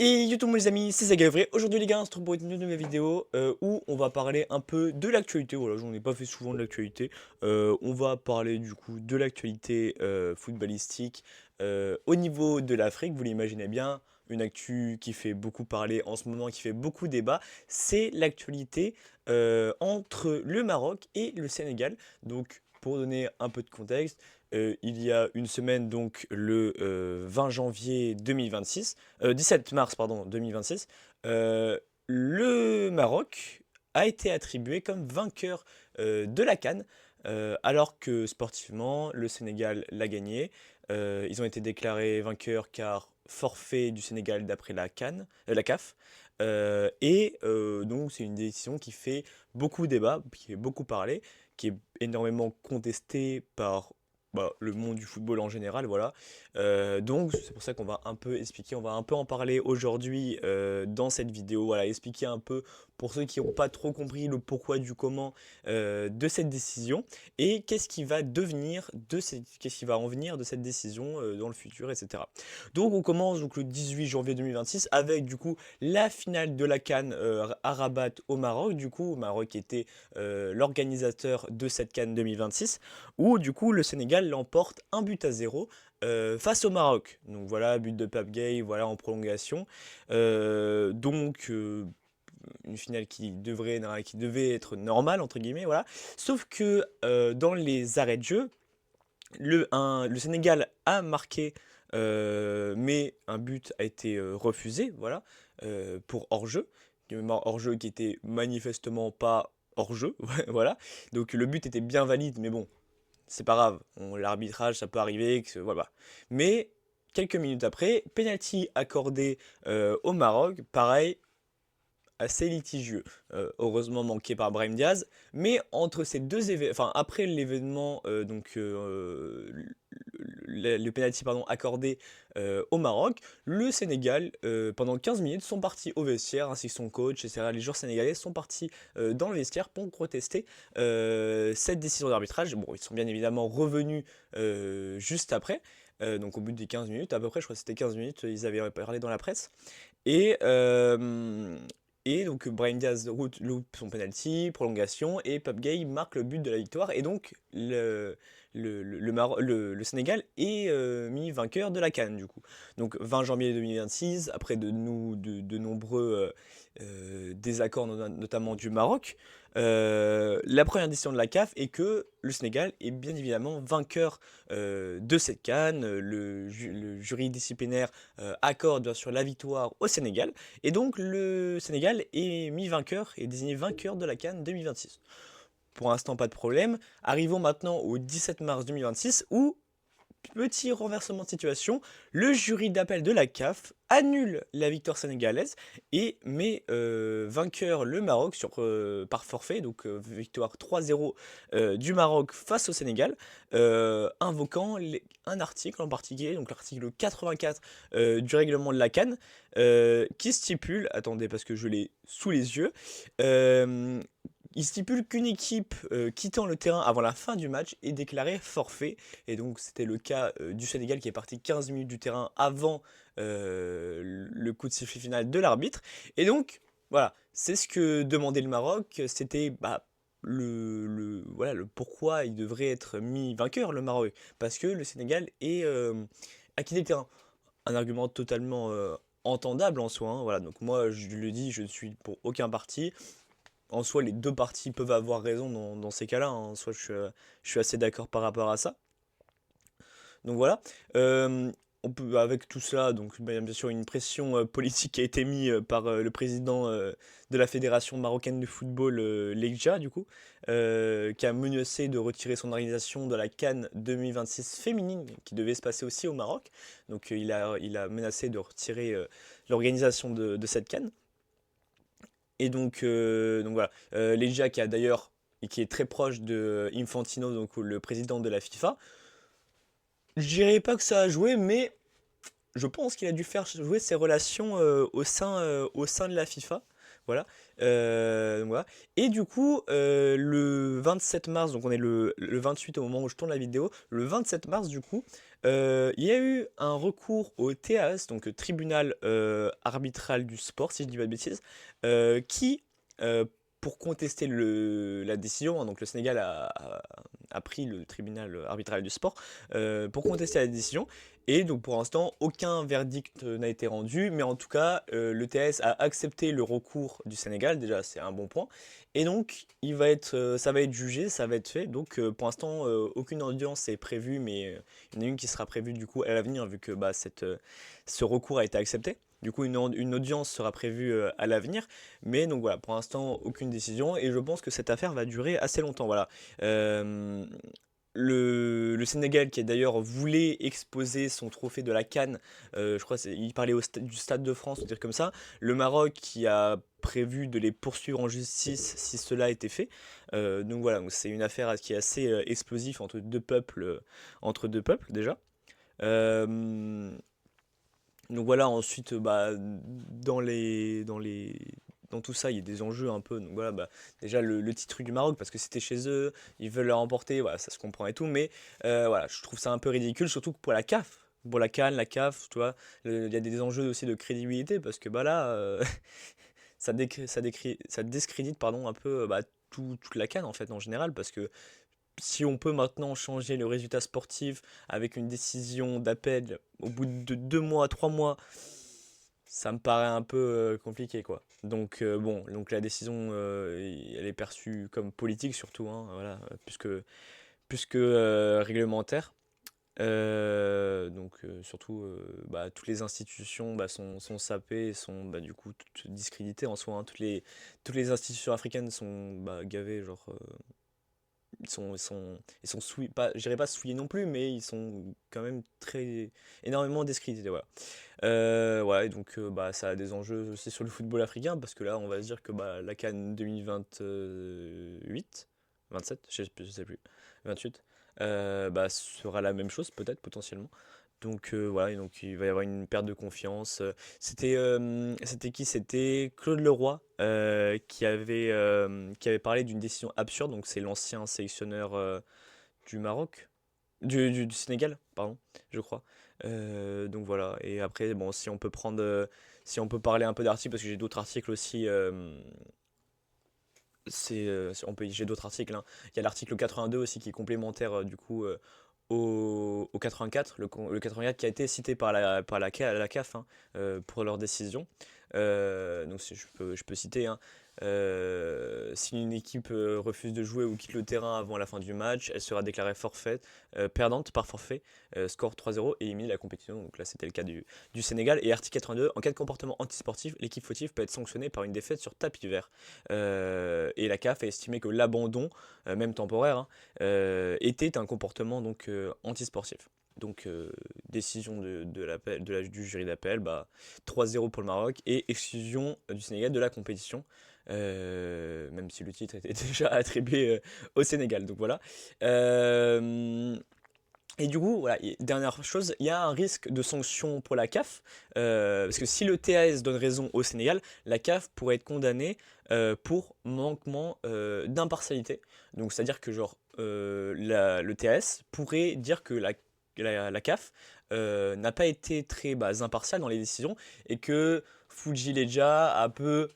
Et yo tout le monde les amis, c'est Zagavri. Aujourd'hui les gars, on se retrouve pour une nouvelle vidéo où on va parler un peu de l'actualité. Voilà, j'en ai pas fait souvent de l'actualité. On va parler du coup de l'actualité footballistique au niveau de l'Afrique. Vous l'imaginez bien, une actu qui fait beaucoup parler en ce moment, qui fait beaucoup débat. C'est l'actualité entre le Maroc et le Sénégal. Donc pour donner un peu de contexte, il y a une semaine, donc le 20 janvier 2026, 17 mars pardon, 2026, le Maroc a été attribué comme vainqueur de la CAN, alors que sportivement, le Sénégal l'a gagné. Ils ont été déclarés vainqueurs car forfait du Sénégal d'après la CAN, la CAF. Donc c'est une décision qui fait beaucoup débat, qui fait beaucoup parler, qui est énormément contestée par le monde du football en général, voilà. Donc c'est pour ça qu'on va un peu expliquer, on va un peu en parler aujourd'hui dans cette vidéo, voilà, expliquer un peu pour ceux qui n'ont pas trop compris le pourquoi du comment de cette décision et qu'est-ce qui va en venir de cette décision dans le futur, etc. Donc on commence donc le 18 janvier 2026 avec du coup la finale de la CAN à Rabat au Maroc, du coup au Maroc était l'organisateur de cette CAN 2026 où du coup le Sénégal l'emporte 1 but à 0 face au Maroc. Donc voilà, but de Pape Gueye, voilà en prolongation. Une finale qui devait être normale, entre guillemets, voilà. Sauf que dans les arrêts de jeu, le Sénégal a marqué, mais un but a été refusé, voilà, pour hors-jeu. Hors-jeu qui était manifestement pas hors-jeu, voilà. Donc le but était bien valide, mais bon, c'est pas grave, l'arbitrage ça peut arriver, voilà. Mais quelques minutes après, penalty accordé au Maroc, pareil, assez litigieux, heureusement manqué par Brahim Diaz, mais entre ces deux événements, enfin après l'événement, le penalty pardon, accordé au Maroc, le Sénégal, pendant 15 minutes, sont partis au vestiaire, ainsi que son coach, etc. Les joueurs sénégalais sont partis dans le vestiaire pour protester cette décision d'arbitrage. Bon, ils sont bien évidemment revenus juste après. Donc au bout des 15 minutes, à peu près, je crois que c'était 15 minutes, ils avaient parlé dans la presse. Et, euh, et donc Brahim Diaz loupe son penalty, prolongation, et Pape Gueye marque le but de la victoire. Et donc le Sénégal est mis vainqueur de la CAN du coup. Donc 20 janvier 2026, après de nombreux désaccords, notamment du Maroc, la première décision de la CAF est que le Sénégal est bien évidemment vainqueur de cette CAN. Le jury disciplinaire accorde bien sûr la victoire au Sénégal. Et donc le Sénégal est mis vainqueur et désigné vainqueur de la CAN 2026. Pour l'instant, pas de problème. Arrivons maintenant au 17 mars 2026 où, petit renversement de situation, le jury d'appel de la CAF annule la victoire sénégalaise et met vainqueur le Maroc par forfait, donc victoire 3-0 du Maroc face au Sénégal, invoquant un article en particulier, donc l'article 84 du règlement de la CAN, qui stipule, attendez parce que je l'ai sous les yeux, il stipule qu'une équipe quittant le terrain avant la fin du match est déclarée forfait. Et donc c'était le cas du Sénégal qui est parti 15 minutes du terrain avant le coup de sifflet final de l'arbitre. Et donc voilà, c'est ce que demandait le Maroc. C'était voilà, le pourquoi il devrait être mis vainqueur le Maroc. Parce que le Sénégal a quitté le terrain. Un argument totalement entendable en soi, hein. Voilà, donc moi je le dis, je ne suis pour aucun parti. En soi, les deux parties peuvent avoir raison dans ces cas-là, hein. En soi, je suis assez d'accord par rapport à ça. Donc voilà. On peut, avec tout cela, donc bien sûr une pression politique a été mise par le président de la Fédération marocaine de football, Leïdja, du coup, qui a menacé de retirer son organisation de la CAN 2026 féminine, qui devait se passer aussi au Maroc. Donc il a menacé de retirer l'organisation de cette CAN. Et donc voilà, Legia qui a d'ailleurs et qui est très proche de Infantino, donc le président de la FIFA. Je dirais pas que ça a joué, mais je pense qu'il a dû faire jouer ses relations au sein de la FIFA. Voilà. Voilà. Et du coup, le 27 mars, donc on est le 28 au moment où je tourne la vidéo, le 27 mars du coup, Il y a eu un recours au TAS, donc Tribunal arbitral du sport, si je dis pas de bêtises, qui, pour contester la décision, hein, donc le Sénégal a pris le tribunal arbitral du sport pour contester la décision, et donc pour l'instant, aucun verdict n'a été rendu, mais en tout cas, le TAS a accepté le recours du Sénégal, déjà c'est un bon point, et donc ça va être jugé, ça va être fait, donc pour l'instant, aucune audience est prévue, mais il y en a une qui sera prévue du coup à l'avenir vu que bah, ce recours a été accepté. Du coup, une audience sera prévue à l'avenir. Mais donc voilà, pour l'instant, aucune décision. Et je pense que cette affaire va durer assez longtemps. Voilà. Euh, le Sénégal qui d'ailleurs voulait exposer son trophée de la CAN, je crois il parlait du Stade de France, dire comme ça. Le Maroc qui a prévu de les poursuivre en justice si cela était fait. Donc voilà, c'est une affaire qui est assez explosive entre deux peuples déjà. Euh, donc voilà, ensuite, bah, dans tout ça, il y a des enjeux un peu. Donc voilà, bah, déjà le titre du Maroc, parce que c'était chez eux, ils veulent le remporter, voilà, ça se comprend et tout, mais voilà, je trouve ça un peu ridicule, surtout que pour la CAF. Pour la CAN, la CAF, tu vois, il y a des enjeux aussi de crédibilité, parce que bah là, ça discrédite pardon, un peu bah, toute la CAN en fait, en général, parce que si on peut maintenant changer le résultat sportif avec une décision d'appel au bout de 2 mois, 3 mois, ça me paraît un peu compliqué quoi. Donc bon, donc la décision, elle est perçue comme politique surtout, hein, voilà, plus que réglementaire. Donc surtout, bah, toutes les institutions bah, sont sapées, sont bah, du coup toutes discréditées en soi, hein. Toutes les institutions africaines sont bah, gavées, genre ils sont souillés, pas, je dirais pas souillés non plus, mais ils sont quand même énormément discrédités, voilà. Ouais, donc bah, ça a des enjeux aussi sur le football africain, parce que là, on va se dire que bah, la CAN 2028, 27, je sais plus, 28, bah, sera la même chose, peut-être, potentiellement. Donc voilà, et donc il va y avoir une perte de confiance. C'était qui? C'était Claude Leroy qui avait parlé d'une décision absurde. Donc c'est l'ancien sélectionneur du Maroc, du Sénégal, pardon, je crois. Donc voilà. Et après, bon, si on peut parler un peu d'articles, parce que j'ai d'autres articles aussi. J'ai d'autres articles, hein. Il y a l'article 82 aussi qui est complémentaire du coup au 84, le 84 qui a été cité par la CAF hein, pour leur décision. Donc je peux citer, hein, si une équipe refuse de jouer ou quitte le terrain avant la fin du match, elle sera déclarée perdante par forfait, score 3-0 et éliminée de la compétition. Donc là c'était le cas du Sénégal. Et article 82, en cas de comportement antisportif, l'équipe fautive peut être sanctionnée par une défaite sur tapis vert. Et la CAF a estimé que l'abandon, même temporaire, hein, était un comportement donc antisportif. Donc décision du jury d'appel, bah, 3-0 pour le Maroc et exclusion du Sénégal de la compétition, même si le titre était déjà attribué au Sénégal. Donc voilà. Euh, et du coup, voilà, dernière chose, il y a un risque de sanction pour la CAF, parce que si le TAS donne raison au Sénégal, la CAF pourrait être condamnée pour manquement d'impartialité. Donc c'est-à-dire que genre le TAS pourrait dire que la CAF n'a pas été très bah, impartiale dans les décisions et que Fuji Leja a un peu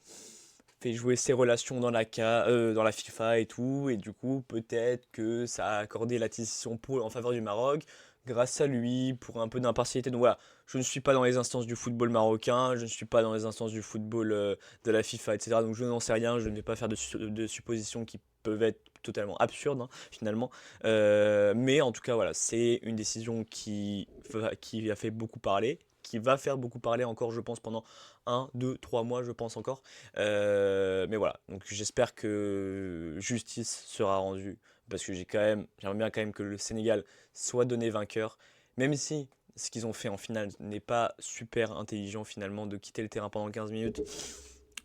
fait jouer ses relations dans la FIFA et tout, et du coup, peut-être que ça a accordé la décision en faveur du Maroc, grâce à lui, pour un peu d'impartialité. Donc voilà, je ne suis pas dans les instances du football marocain, je ne suis pas dans les instances du football de la FIFA, etc. Donc je n'en sais rien, je ne vais pas faire de suppositions qui peuvent être totalement absurdes, hein, finalement. Mais en tout cas, voilà, c'est une décision qui a fait beaucoup parler, qui va faire beaucoup parler encore, je pense, pendant 1, 2, 3 mois, je pense encore. Mais voilà, donc j'espère que justice sera rendue parce que j'aimerais bien quand même que le Sénégal soit donné vainqueur, même si ce qu'ils ont fait en finale n'est pas super intelligent finalement de quitter le terrain pendant 15 minutes.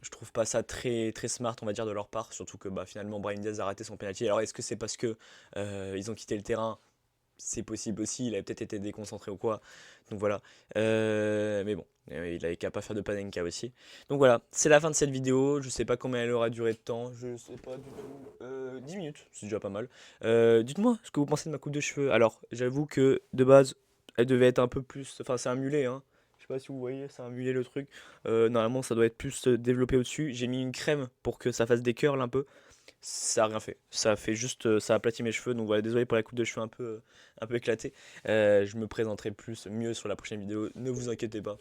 Je trouve pas ça très très smart on va dire de leur part, surtout que bah, finalement Brahim Diaz a raté son penalty. Alors est-ce que c'est parce que ils ont quitté le terrain? C'est possible aussi, il avait peut-être été déconcentré ou quoi. Donc voilà. Mais bon, il avait qu'à pas faire de Panenka aussi. Donc voilà, c'est la fin de cette vidéo. Je sais pas combien elle aura duré de temps. Je sais pas du tout. 10 minutes, c'est déjà pas mal. Dites-moi ce que vous pensez de ma coupe de cheveux. Alors, j'avoue que de base, Elle devait être un peu plus, enfin c'est un mulet, hein. Je sais pas si vous voyez, c'est un mulet le truc. Normalement ça doit être plus développé au-dessus. J'ai mis une crème pour que ça fasse des curls un peu. Ça a rien fait. Ça a fait juste, ça a aplati mes cheveux. Donc voilà, désolé pour la coupe de cheveux un peu éclatée. Je me présenterai mieux sur la prochaine vidéo. Ne vous inquiétez pas.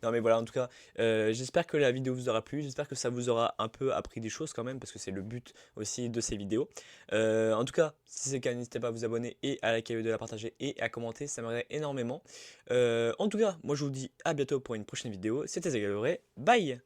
Non mais voilà, en tout cas, j'espère que la vidéo vous aura plu. J'espère que ça vous aura un peu appris des choses quand même, parce que c'est le but aussi de ces vidéos. En tout cas, si c'est le cas, n'hésitez pas à vous abonner et à liker la vidéo, à la partager et à commenter. Ça m'aiderait énormément. En tout cas, moi je vous dis à bientôt pour une prochaine vidéo. C'était Zagaloray. Bye!